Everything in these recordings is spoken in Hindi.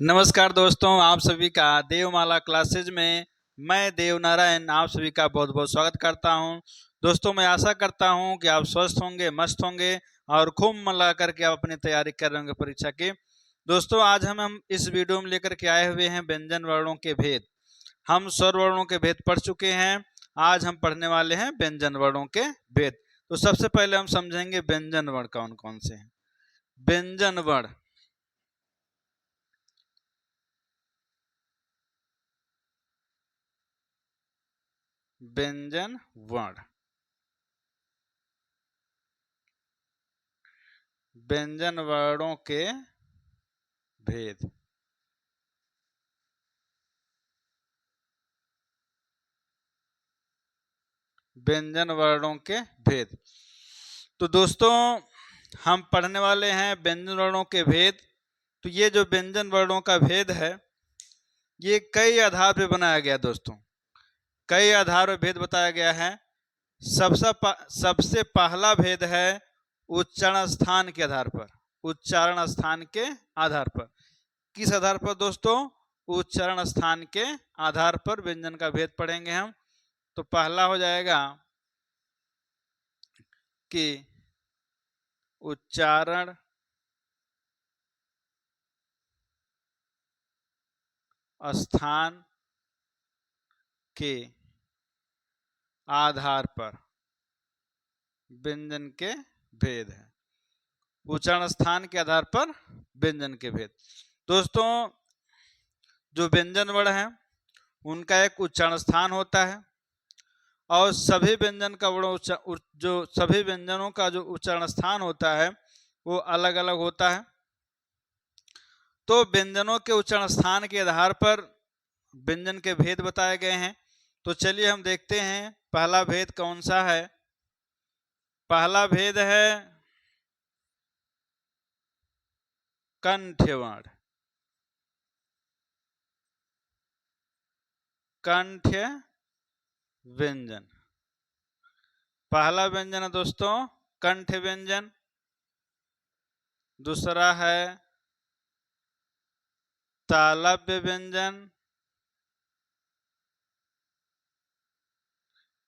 नमस्कार दोस्तों, आप सभी का देवमाला क्लासेज में मैं देव नारायण आप सभी का बहुत बहुत स्वागत करता हूं। दोस्तों, मैं आशा करता हूं कि आप स्वस्थ होंगे, मस्त होंगे और खूब मन लगा करके आप अपनी तैयारी कर रहे होंगे परीक्षा की। दोस्तों, आज हम इस वीडियो में लेकर के आए हुए हैं व्यंजन वर्णों के भेद। हम स्वर वर्णों के भेद पढ़ चुके हैं, आज हम पढ़ने वाले हैं व्यंजन वर्णों के भेद। तो सबसे पहले हम समझेंगे व्यंजन वर्ण कौन कौन से हैं। व्यंजन वर्ण, व्यंजन वर्ण, व्यंजन वर्णों के भेद। व्यंजन वर्णों के भेद। तो दोस्तों, हम पढ़ने वाले हैं व्यंजन वर्णों के भेद। तो ये जो व्यंजन वर्णों का भेद है, ये कई आधार पर बनाया गया दोस्तों। कई आधार पर भेद बताया गया है। सबसे पहला भेद है उच्चारण स्थान के आधार पर। उच्चारण स्थान के आधार पर। किस आधार पर दोस्तों? उच्चारण स्थान के आधार पर व्यंजन का भेद पढ़ेंगे हम। तो पहला हो जाएगा कि उच्चारण स्थान के आधार पर व्यंजन के भेद है। उच्चारण स्थान के आधार पर व्यंजन के भेद। दोस्तों, जो व्यंजन वर्ण है उनका एक उच्चारण स्थान होता है और सभी व्यंजन का जो सभी व्यंजनों का जो उच्चारण स्थान होता है वो अलग अलग होता है। तो व्यंजनों के उच्चारण स्थान के आधार पर व्यंजन के भेद बताए गए हैं। तो चलिए हम देखते हैं पहला भेद कौन सा है। पहला भेद है कंठ्य वर्ण। कंठ्य व्यंजन पहला व्यंजन है दोस्तों, कंठ्य व्यंजन। दूसरा है तालव्य व्यंजन।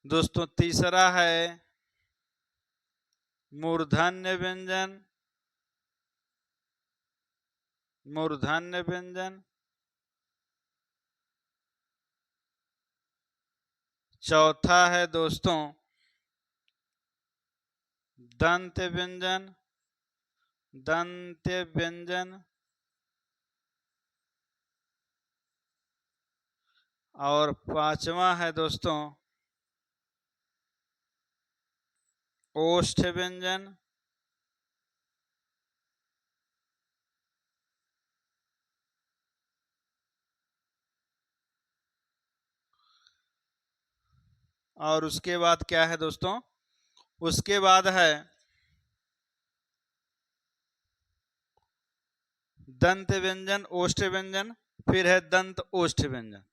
दोस्तों, तीसरा है मूर्धन्य व्यंजन। मूर्धन्य व्यंजन। चौथा है दोस्तों दंत व्यंजन। दंत्य व्यंजन। और पांचवा है दोस्तों ओष्ठ व्यंजन। और उसके बाद क्या है दोस्तों? उसके बाद है दंत व्यंजन, ओष्ठ व्यंजन, फिर है दंत ओष्ठ व्यंजन।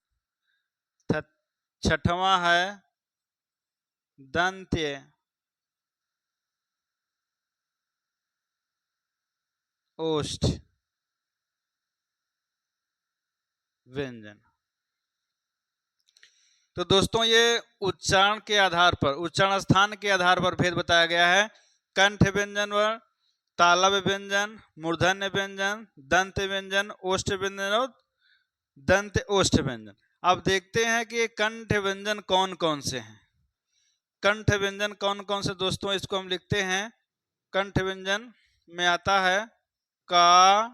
छठवां है दंत्य ओष्ठ व्यंजन। तो दोस्तों, ये उच्चारण के आधार पर, उच्चारण स्थान के आधार पर भेद बताया गया है। कंठ व्यंजन वर्ण, तालव्य व्यंजन, मूर्धन्य व्यंजन, दंत व्यंजन, ओष्ठ व्यंजन और दंत ओष्ठ व्यंजन। अब देखते हैं कि कंठ व्यंजन कौन कौन से हैं। कंठ व्यंजन कौन कौन से दोस्तों, इसको हम लिखते हैं। कंठ व्यंजन में आता है का,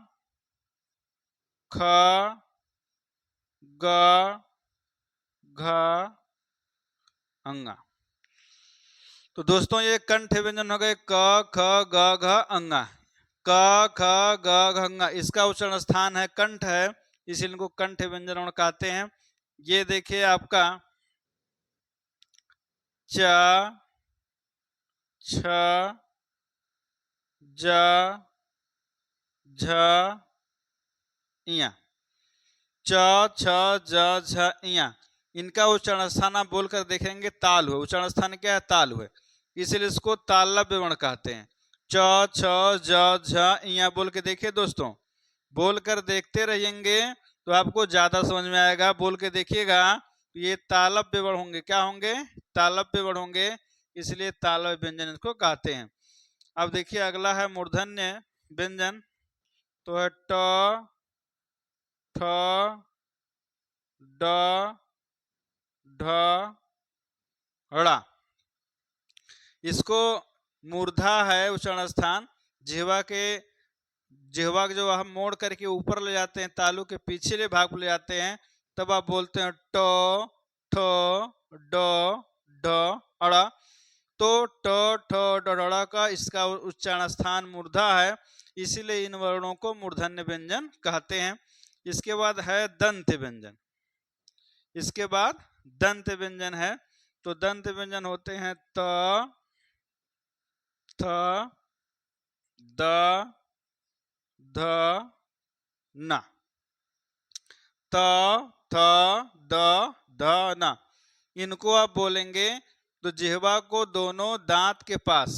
ख, ग, घ, अंगा। तो दोस्तों, ये कंठ व्यंजन हो गए क, ख, ग, घ, अंगा। क, ख, ग, घ, अंगा, इसका उच्चारण स्थान है कंठ है, इसलिए इनको कंठ व्यंजन कहते हैं। ये देखिए आपका च, छ, ज, झ, इया। च, छ, ज, झ, इया, इनका उच्चारण स्थान आप बोलकर देखेंगे ताल हुए। उच्चारण स्थान क्या है? ताल हुए, इसलिए इसको तालव्य वर्ण कहते हैं। च, छ, ज, झ, इया बोल के देखिए दोस्तों, बोल कर देखते रहेंगे तो आपको ज्यादा समझ में आएगा। बोल के देखिएगा तो ये तालव्य वर्ण होंगे। क्या होंगे? तालव्य वर्ण होंगे, इसलिए तालव्य व्यंजन इसको कहते हैं। अब देखिए अगला है मूर्धन्य व्यंजन, तो है ट, ठ, ड, ढ, ड़। इसको मूर्धा है उच्चारण स्थान, जिह्वा के जो हम मोड़ करके ऊपर ले जाते हैं, तालु के पिछले भाग को ले जाते हैं, तब आप बोलते हैं ट, ठ, ड, ढ, अड़ा। तो ट, ठ, ड, ड़ का इसका उच्चारण स्थान मूर्धा है, इसीलिए इन वर्णों को मूर्धन्य व्यंजन कहते हैं। इसके बाद है दंत व्यंजन। इसके बाद दंत व्यंजन है, तो दंत व्यंजन होते हैं त, थ, द, ध, न। त, थ, द, ध, न। इनको आप बोलेंगे तो जिह्वा को दोनों दांत के पास,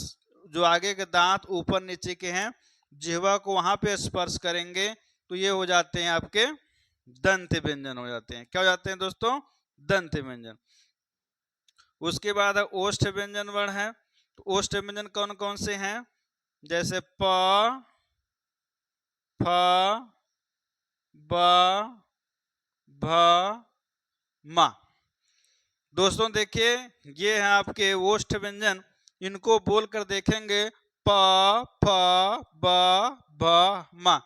जो आगे के दांत ऊपर नीचे के हैं, जिह्वा को वहां पे स्पर्श करेंगे तो ये हो जाते हैं आपके दंत व्यंजन हो जाते हैं। क्या हो जाते हैं दोस्तों? दंत व्यंजन। उसके बाद ओष्ठ व्यंजन वर्ण है, तो ओष्ठ व्यंजन कौन कौन से हैं? जैसे प, फ, ब, भ, म। दोस्तों देखिए ये हैं आपके ओष्ठ व्यंजन, इनको बोलकर देखेंगे प, फ, ब, भ, म।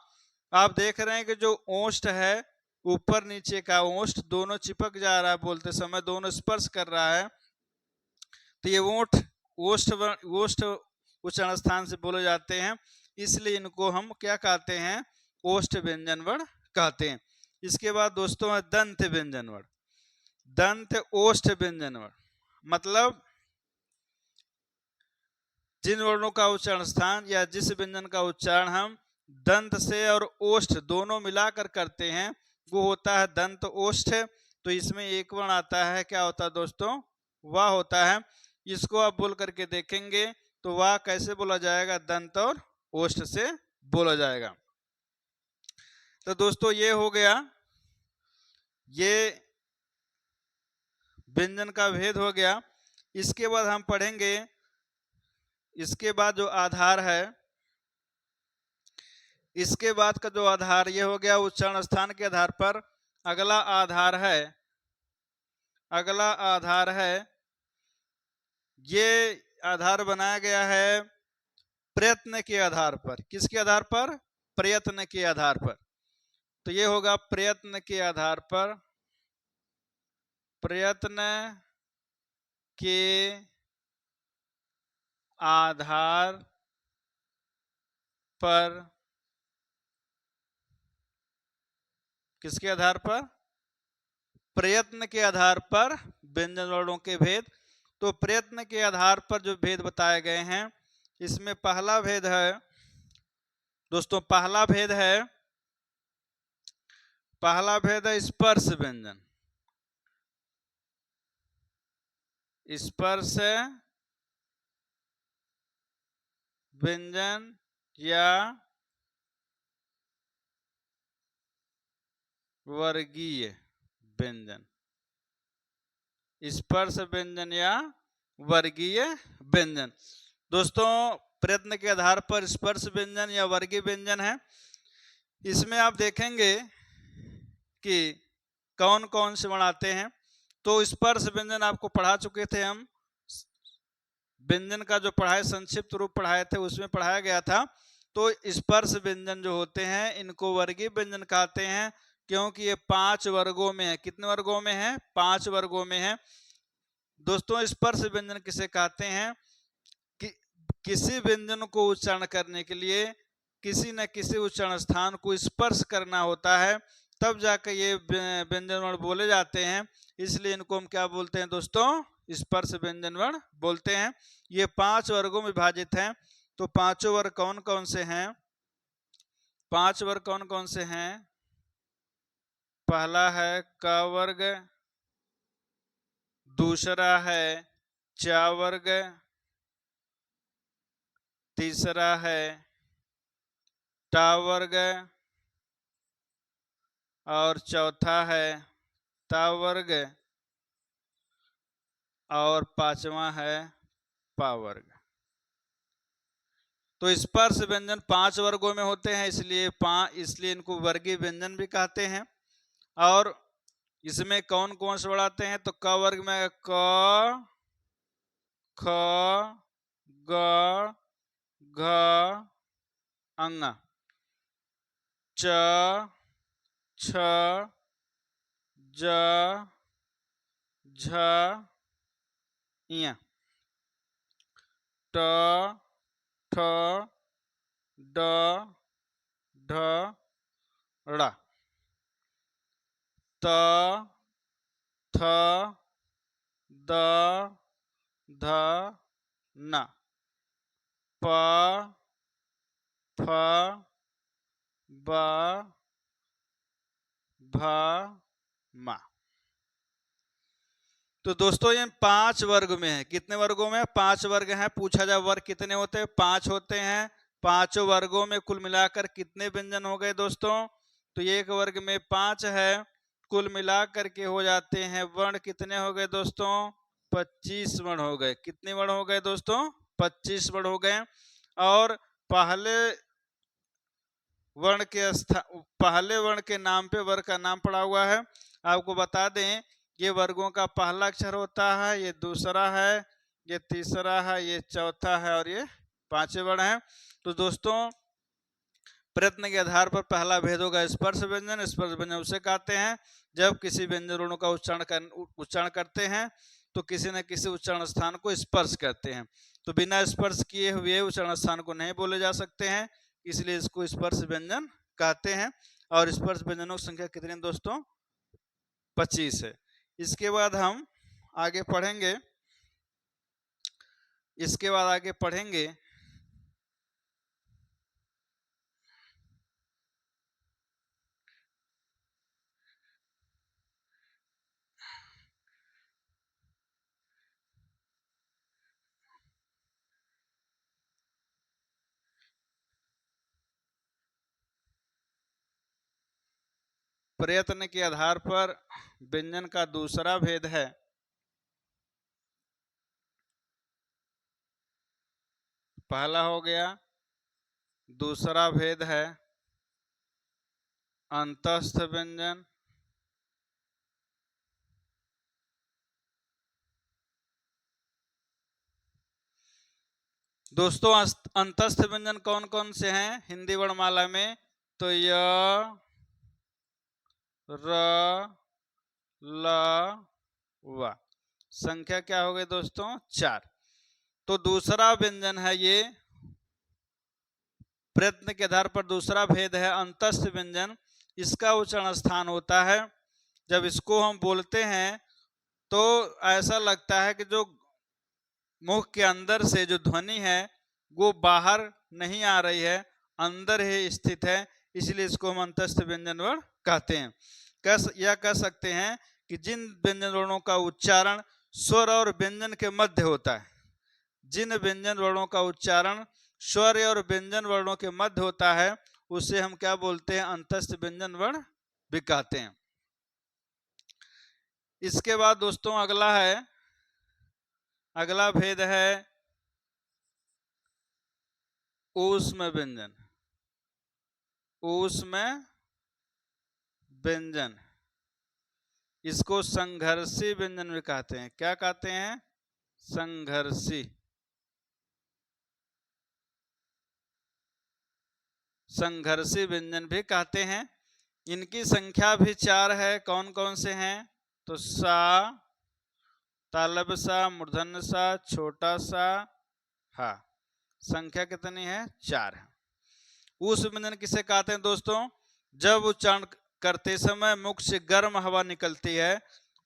आप देख रहे हैं कि जो ओष्ठ है, ऊपर नीचे का ओष्ठ दोनों चिपक जा रहा है, बोलते समय दोनों स्पर्श कर रहा है, तो ये ओष्ठ उच्चारण स्थान से बोले जाते हैं, इसलिए इनको हम क्या कहते हैं? ओष्ठ व्यंजन वर्ण कहते हैं। इसके बाद दोस्तों है दंत व्यंजन वर्ण। दंत ओष्ठ व्यंजन वर्ण मतलब जिन वर्णों का उच्चारण स्थान या जिस व्यंजन का उच्चारण हम दंत से और ओष्ठ दोनों मिलाकर करते हैं, वो होता है दंत ओष्ठ। तो इसमें एक वर्ण आता है, क्या होता है दोस्तों? वाह होता है। इसको आप बोल करके देखेंगे तो वाह कैसे बोला जाएगा? दंत और ओष्ठ से बोला जाएगा। तो दोस्तों ये हो गया, ये व्यंजन का भेद हो गया। इसके बाद हम पढ़ेंगे, इसके बाद जो आधार है, इसके बाद का जो आधार ये हो गया उच्चारण स्थान के आधार पर। अगला आधार है, अगला आधार है, ये आधार बनाया गया है प्रयत्न के आधार पर। किसके आधार पर? प्रयत्न के आधार पर। तो ये होगा प्रयत्न के आधार पर, प्रयत्न के आधार पर। किसके आधार पर? प्रयत्न के आधार पर व्यंजन वर्णों के भेद। तो प्रयत्न के आधार पर जो भेद बताए गए हैं, इसमें पहला भेद है दोस्तों, पहला भेद है स्पर्श व्यंजन। स्पर्श व्यंजन या वर्गीय व्यंजन। स्पर्श व्यंजन या वर्गीय व्यंजन। दोस्तों प्रयत्न के आधार पर स्पर्श व्यंजन या वर्गीय व्यंजन है। इसमें आप देखेंगे कि कौन कौन से वर्ण आते हैं। तो स्पर्श व्यंजन आपको पढ़ा चुके थे हम, व्यंजन का जो पढ़ाए संक्षिप्त रूप पढ़ाए थे उसमें पढ़ाया गया था। तो स्पर्श व्यंजन जो होते हैं इनको वर्गीय व्यंजन कहते हैं, क्योंकि ये 5 वर्गों में है। कितने वर्गों में है? 5 वर्गों में है। दोस्तों स्पर्श व्यंजन किसे कहते हैं? कि किसी व्यंजन को उच्चारण करने के लिए किसी न किसी उच्चारण स्थान को स्पर्श करना होता है, तब जाकर ये व्यंजन वर्ण बोले जाते हैं। इसलिए इनको हम क्या बोलते हैं दोस्तों? स्पर्श व्यंजन वर्ण बोलते हैं। ये 5 वर्गों में विभाजित हैं। तो पांचों वर्ग कौन कौन से हैं? 5 वर्ग कौन कौन से हैं? पहला है क वर्ग, दूसरा है च वर्ग, तीसरा है ट वर्ग, और चौथा है ता वर्ग और पांचवा है पा वर्ग। तो स्पर्श व्यंजन 5 वर्गों में होते हैं, इसलिए इनको वर्गीय व्यंजन भी कहते हैं। और इसमें कौन कौन से बढ़ाते हैं? तो क वर्ग में क, ख, ग, घ, अंग, च, छ, ज, झ, ञ, ट, ठ, ड, ढ, ड़, त, थ, द, ध, न, प, फ, ब, भ, म। तो दोस्तों ये 5 वर्ग में है। कितने वर्गों में? 5 वर्ग हैं। पूछा जाए वर्ग कितने होते हैं? 5 होते हैं। 5 वर्गों में कुल मिलाकर कितने व्यंजन हो गए दोस्तों? तो एक वर्ग में 5 है, कुल मिलाकर के हो जाते हैं वर्ण कितने हो गए दोस्तों? 25 वर्ण हो गए। कितने वर्ण हो गए दोस्तों? 25 वर्ण हो गए। और पहले पहले वर्ण के नाम पे वर्ग का नाम पड़ा हुआ है। आपको बता दें ये वर्गों का पहला अक्षर होता है, ये दूसरा है, ये तीसरा है, ये चौथा है और ये पांचवें वर्ण है। तो दोस्तों प्रयत्न के आधार पर पहला भेद होगा स्पर्श व्यंजन। स्पर्श व्यंजन उसे कहते हैं जब किसी व्यंजन वर्णों का उच्चारण करते हैं तो किसी न किसी उच्चारण स्थान को स्पर्श करते हैं। तो बिना स्पर्श किए हुए उच्चारण स्थान को नहीं बोले जा सकते हैं, इसलिए इसको स्पर्श व्यंजन कहते हैं। और स्पर्श व्यंजनों की संख्या कितनी दोस्तों? 25 है। इसके बाद हम आगे पढ़ेंगे प्रयत्न के आधार पर व्यंजन का दूसरा भेद है पहला हो गया, दूसरा भेद है अंतस्थ व्यंजन। दोस्तों अंतस्थ व्यंजन कौन कौन से हैं हिंदी वर्णमाला में? तो य, र, ल, व। संख्या क्या हो गई दोस्तों? 4। तो दूसरा व्यंजन है ये, प्रयत्न के आधार पर दूसरा भेद है अंतस्थ व्यंजन। इसका उच्चारण स्थान होता है, जब इसको हम बोलते हैं तो ऐसा लगता है कि जो मुख के अंदर से जो ध्वनि है वो बाहर नहीं आ रही है, अंदर ही स्थित है, इसलिए इसको हम अंतस्थ व्यंजन वर्ण कहते हैं। कह सकते हैं कि जिन व्यंजन वर्णों का उच्चारण स्वर और व्यंजन के मध्य होता है, जिन व्यंजन वर्णों का उच्चारण स्वर और व्यंजन वर्णों के मध्य होता है उसे हम क्या बोलते हैं? अंतस्थ व्यंजन वर्ण भी कहते हैं। इसके बाद दोस्तों अगला भेद है ऊष्म व्यंजन। ऊष्म व्यंजन, इसको संघर्षी व्यंजन भी कहते हैं। क्या कहते हैं? संघर्षी। संघर्षी व्यंजन भी कहते हैं। इनकी संख्या भी 4 है। कौन कौन से हैं? तो सा, तालब सा, मूर्धन्य सा, छोटा सा, हा। संख्या कितनी है? 4 है। ऊष्म व्यंजन किसे कहते हैं दोस्तों? जब उच्चारण करते समय मुख से गर्म हवा निकलती है,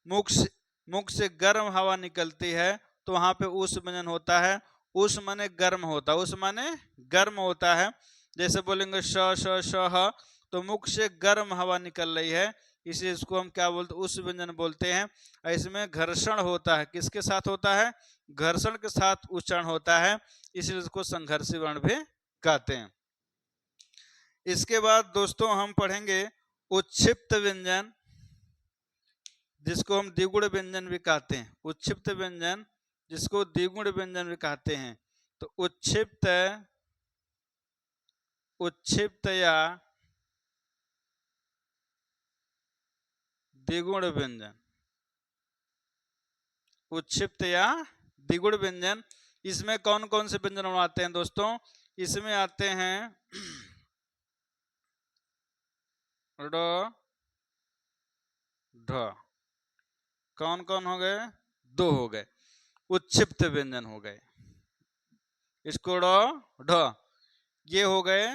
मुख से गर्म हवा निकलती है तो वहां पे ऊष्म व्यंजन होता है। ऊष्म माने गर्म होता है, ऊष्म माने गर्म होता है। जैसे बोलेंगे श श श ह, तो मुख से गर्म हवा निकल रही है, इसलिए इसको हम क्या बोलते हैं? ऊष्म व्यंजन बोलते हैं। इसमें घर्षण होता है। किसके साथ होता है? घर्षण के साथ उच्चारण होता है, इसलिए इसको संघर्षी वर्ण भी कहते हैं। इसके बाद दोस्तों हम पढ़ेंगे उच्छिप्त व्यंजन, जिसको हम द्विगुण व्यंजन भी कहते हैं, उच्छिप्त व्यंजन जिसको द्विगुण व्यंजन भी कहते हैं। तो उच्छिप्त, उच्छिप्त या द्विगुण व्यंजन, उच्छिप्त या द्विगुण व्यंजन, इसमें कौन कौन से व्यंजन आते हैं दोस्तों? इसमें आते हैं ड ढ, कौन कौन हो गए? 2 हो गए, उच्छिप्त व्यंजन हो गए। इसको ढ, ये हो गए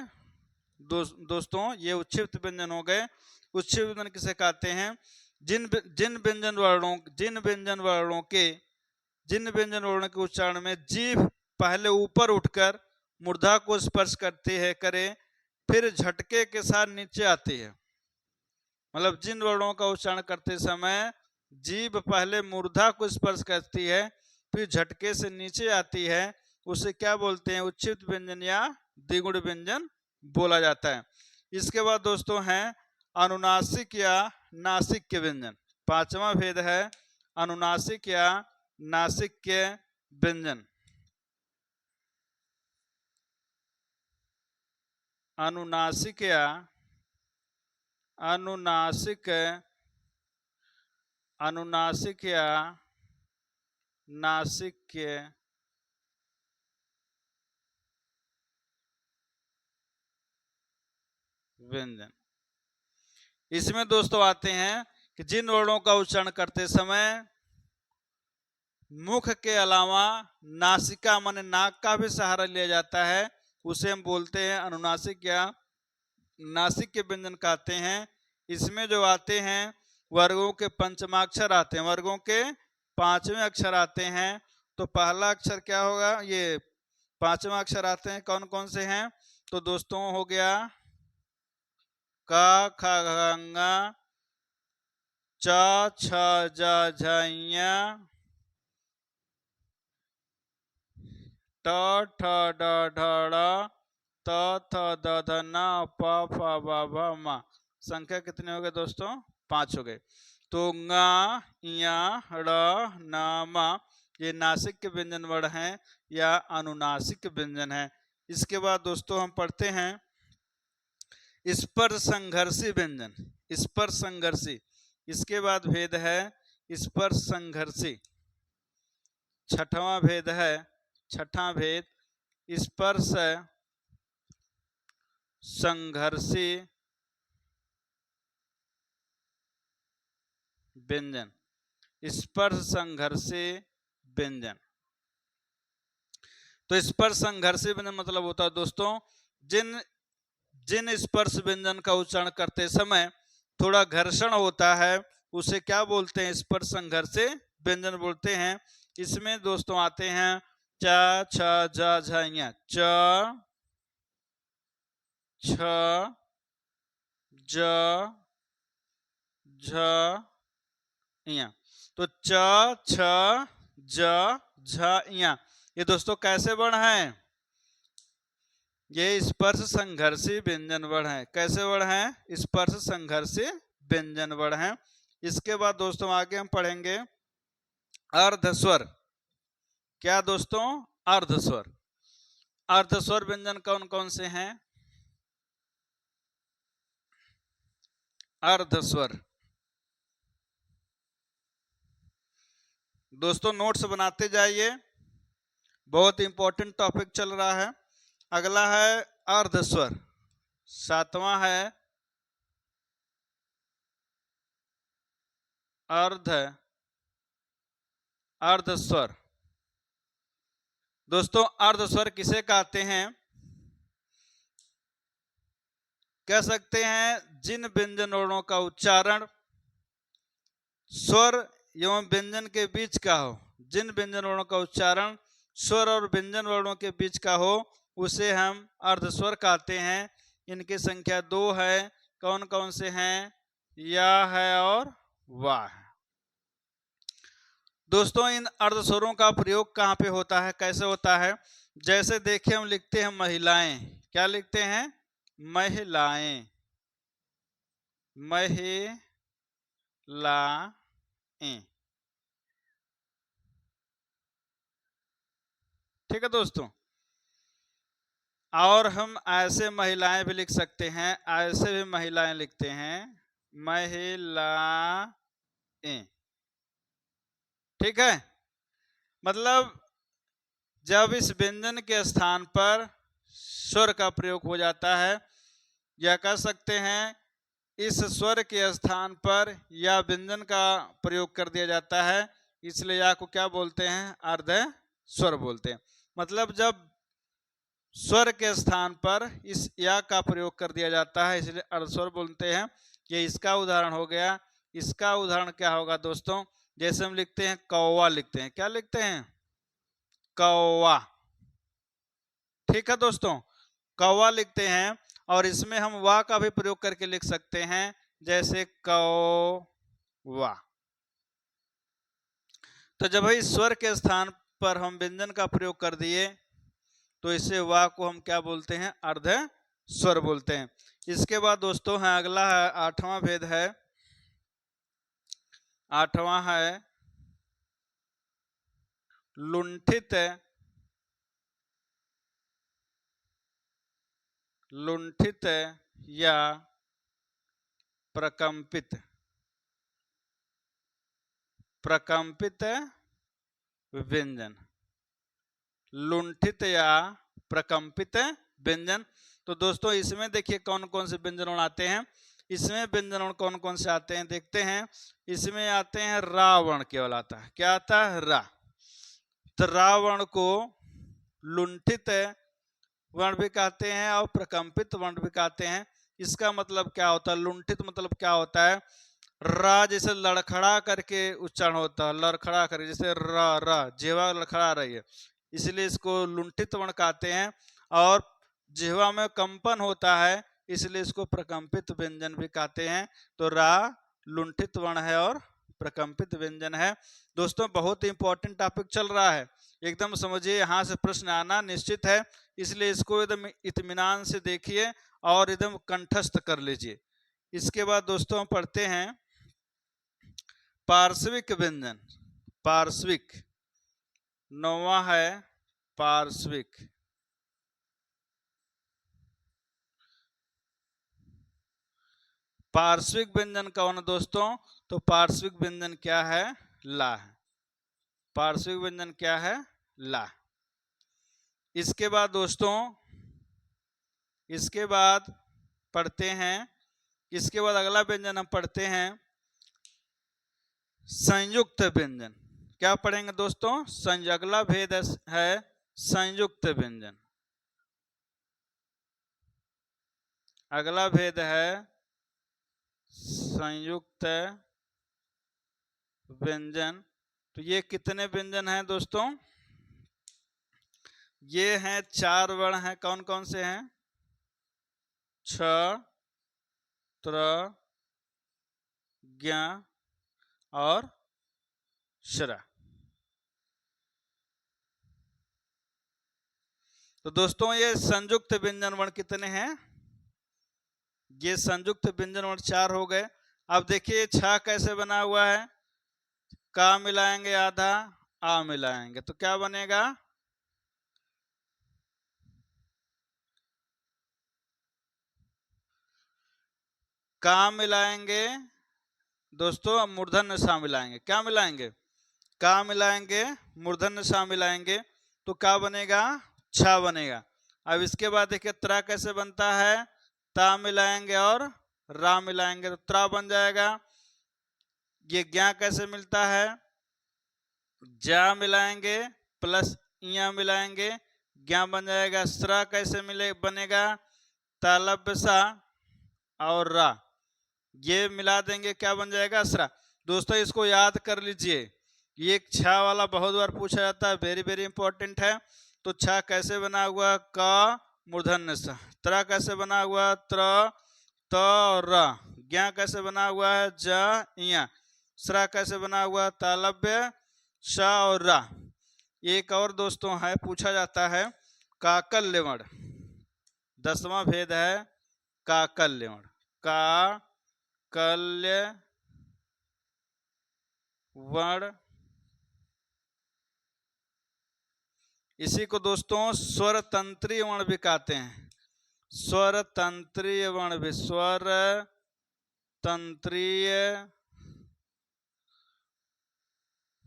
दोस्तों, ये उच्छिप्त व्यंजन हो गए। उच्छिप्त व्यंजन किसे कहते हैं? जिन जिन व्यंजन वर्णों के उच्चारण में जीभ पहले ऊपर उठकर मूर्धा को स्पर्श करती है करे, फिर झटके के साथ नीचे आती है। मतलब जिन वर्णों का उच्चारण करते समय जीभ पहले मूर्धा को स्पर्श करती है, फिर झटके से नीचे आती है, उसे क्या बोलते हैं? उच्छिप्त व्यंजन या द्विगुण व्यंजन बोला जाता है। इसके बाद दोस्तों है अनुनासिक या नासिक व्यंजन। 5वां भेद है अनुनासिक या नासिक व्यंजन। अनुनासिक या अनुनासिक या नासिक व्यंजन। इसमें दोस्तों आते हैं कि जिन वर्णों का उच्चारण करते समय मुख के अलावा नासिका माने नाक का भी सहारा लिया जाता है, उसे हम बोलते हैं अनुनासिक या नासिक के व्यंजन कहते हैं। इसमें जो आते हैं वर्गों के पंचमाक्षर आते हैं, वर्गों के 5वें अक्षर आते हैं। तो पहला अक्षर क्या होगा? ये 5वां अक्षर आते हैं, कौन कौन से हैं? तो दोस्तों हो गया का ख गंगा, च छ ज झैया, ट ठ ड ढ ड़, त थ द ध न, प फ ब भ म। संख्या कितने हो गए दोस्तों? 5 हो गए। तो ङ या ड़ न म ये नासिक के व्यंजन वर्ण हैं या अनुनासिक व्यंजन है। इसके बाद दोस्तों हम पढ़ते हैं स्पर्श संघर्षी व्यंजन। स्पर्श संघर्षी, इसके बाद भेद है स्पर्श संघर्षी। 6वां भेद है, 6वां भेद स्पर्श संघर्षी व्यंजन। स्पर्श संघर्षी व्यंजन। तो स्पर्श संघर्षी व्यंजन मतलब होता है दोस्तों जिन स्पर्श व्यंजन का उच्चारण करते समय थोड़ा घर्षण होता है, उसे क्या बोलते हैं? स्पर्श संघर्षी व्यंजन बोलते हैं। इसमें दोस्तों आते हैं च छ ज झ, च छ ज झ इया। तो च छ ज झ इया ये दोस्तों कैसे वर्ण हैं? ये स्पर्श संघर्षी व्यंजन वर्ण है। कैसे वर्ण है? स्पर्श संघर्षी व्यंजन वर्ण है। इसके बाद दोस्तों आगे हम पढ़ेंगे अर्धस्वर। क्या दोस्तों? अर्धस्वर। अर्धस्वर व्यंजन कौन कौन से हैं? अर्धस्वर दोस्तों नोट्स बनाते जाइए, बहुत इंपॉर्टेंट टॉपिक चल रहा है। अगला है अर्धस्वर। 7वां है अर्धस्वर। दोस्तों अर्धस्वर किसे कहते हैं? कह सकते हैं जिन व्यंजन वर्णों का उच्चारण स्वर एवं व्यंजन के बीच का हो। जिन व्यंजन वर्णों का उच्चारण स्वर और व्यंजन वर्णों के बीच का हो उसे हम अर्धस्वर कहते हैं। इनकी संख्या 2 है। कौन कौन से हैं? या है और वाह है। दोस्तों इन अर्धस्वरों का प्रयोग कहाँ पे होता है, कैसे होता है? जैसे देखिए हम लिखते हैं महिलाएं। क्या लिखते हैं? महिलाएं। महिलाएं। ठीक है दोस्तों। और हम ऐसे महिलाएं भी लिख सकते हैं, ऐसे भी महिलाएं लिखते हैं, महिलाएं। ठीक है। मतलब जब इस व्यंजन के स्थान पर स्वर का प्रयोग हो जाता है, या कह सकते हैं इस स्वर के स्थान पर या व्यंजन का प्रयोग कर दिया जाता है, इसलिए या को क्या बोलते हैं, अर्ध स्वर बोलते हैं। मतलब जब स्वर के स्थान पर इस या का प्रयोग कर दिया जाता है, इसलिए अर्ध स्वर बोलते हैं। ये इसका उदाहरण हो गया। इसका उदाहरण क्या होगा दोस्तों, जैसे हम लिखते हैं कौवा, लिखते हैं, क्या लिखते हैं, कौवा। ठीक है दोस्तों, कौवा लिखते हैं। और इसमें हम वा का भी प्रयोग करके लिख सकते हैं, जैसे कौवा। तो जब इस स्वर के स्थान पर हम व्यंजन का प्रयोग कर दिए, तो इसे वा को हम क्या बोलते हैं, अर्ध स्वर बोलते हैं। इसके बाद दोस्तों है अगला है, आठवां भेद है। आठवां है लुंठित, लुंठित या प्रकंपित, प्रकंपित व्यंजन। लुंठित या प्रकंपित व्यंजन। तो दोस्तों इसमें देखिए कौन कौन से व्यंजन आते हैं। इसमें व्यंजन कौन कौन से आते हैं देखते हैं। इसमें आते हैं रावण, केवल आता है, क्या आता है, रा। तो रावण को लुंठित वर्ण भी कहते हैं और प्रकंपित वर्ण भी कहते हैं। इसका मतलब क्या होता है, लुंठित मतलब क्या होता है, रा जैसे लड़खड़ा करके उच्चारण होता है, लड़खड़ा करके, जैसे रा रा जिह्वा लड़खड़ा रही है, इसलिए इसको लुंठित वर्ण कहते हैं। और जिह्वा में कंपन होता है, इसलिए इसको प्रकंपित व्यंजन भी कहते हैं। तो रा लुंठित वर्ण है और प्रकंपित व्यंजन है। दोस्तों बहुत इंपॉर्टेंट टॉपिक चल रहा है, एकदम समझिए, यहाँ से प्रश्न आना निश्चित है, इसलिए इसको एकदम इत्मीनान से देखिए और एकदम कंठस्थ कर लीजिए। इसके बाद दोस्तों हम पढ़ते हैं पार्श्विक व्यंजन। पार्श्विक, नौवां है पार्श्विक। पार्श्विक व्यंजन कौन है दोस्तों, तो पार्श्विक व्यंजन क्या है, ला है। पार्श्विक व्यंजन क्या है, ला। इसके बाद दोस्तों, इसके बाद पढ़ते हैं, इसके बाद अगला व्यंजन हम पढ़ते हैं संयुक्त व्यंजन। क्या पढ़ेंगे दोस्तों, अगला भेद है संयुक्त व्यंजन। अगला भेद है संयुक्त व्यंजन। तो ये कितने व्यंजन हैं दोस्तों, ये हैं 4 वर्ण हैं। कौन कौन से हैं, छ, त्र, ज्ञ और श्र। तो दोस्तों ये संयुक्त व्यंजन वर्ण कितने हैं, ये संयुक्त व्यंजन वर्ण 4 हो गए। अब देखिए छ कैसे बना हुआ है, का मिलाएंगे आधा, आ मिलाएंगे तो क्या बनेगा, का मिलाएंगे दोस्तों, मूर्धन्य सा मिलाएंगे, क्या मिलाएंगे, का मिलाएंगे, मूर्धन्य सा मिलाएंगे, तो क्या बनेगा, छा बनेगा। अब इसके बाद देखिए त्रा कैसे बनता है, ता मिलाएंगे और रा मिलाएंगे तो त्रा बन जाएगा। ये ज्ञा कैसे मिलता है, जा मिलाएंगे प्लस इया मिलाएंगे, ज्ञा बन जाएगा। स्रा कैसे मिले बनेगा, तालब्य सा और रा, ये मिला देंगे, क्या बन जाएगा, असरा। दोस्तों इसको याद कर लीजिए, ये एक छा वाला बहुत बार पूछा जाता है, वेरी वेरी इंपॉर्टेंट है। तो छा कैसे बना हुआ, क मूर्धन्य स, त्रा कैसे बना हुआ, त्र त र, ज्ञा कैसे बना हुआ है, ज इया, स्रा कैसे बना हुआ, तालब्य श और रा। एक और दोस्तों है, पूछा जाता है काकल्य वर्ण। 10वां भेद है काकल्य वर्ण। का काकल्य वर्ण, इसी को दोस्तों स्वर तंत्री वर्ण भी कहते हैं। स्वर तंत्रीय वर्ण भी, स्वर तंत्रीय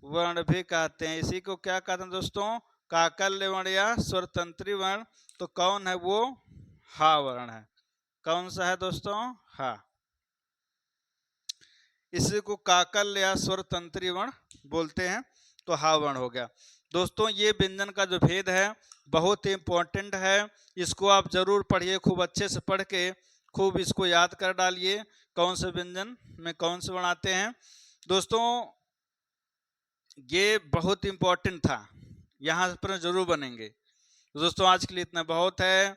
वर्ण भी कहते हैं। इसी को क्या कहते हैं दोस्तों? काकल्य वर्ण या स्वर तंत्री वर्ण। तो कौन है वो? हा वर्ण है। कौन सा है दोस्तों? हा। इसी को काकल्य या स्वर तंत्री वर्ण बोलते हैं। तो हा वर्ण हो गया। दोस्तों ये व्यंजन का जो भेद है बहुत ही इंपॉर्टेंट है, इसको आप जरूर पढ़िए, खूब अच्छे से पढ़ के खूब इसको याद कर डालिए, कौन से व्यंजन में कौन से वर्ण आते हैं। दोस्तों ये बहुत इंपॉर्टेंट था, यहाँ पर जरूर बनेंगे। दोस्तों आज के लिए इतना बहुत है।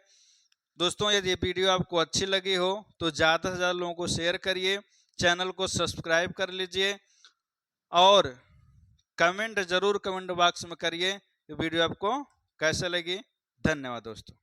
दोस्तों यदि ये वीडियो आपको अच्छी लगी हो तो ज़्यादा से ज़्यादा लोगों को शेयर करिए, चैनल को सब्सक्राइब कर लीजिए और कमेंट जरूर कमेंट बॉक्स में करिए वीडियो आपको कैसे लगी। धन्यवाद दोस्तों।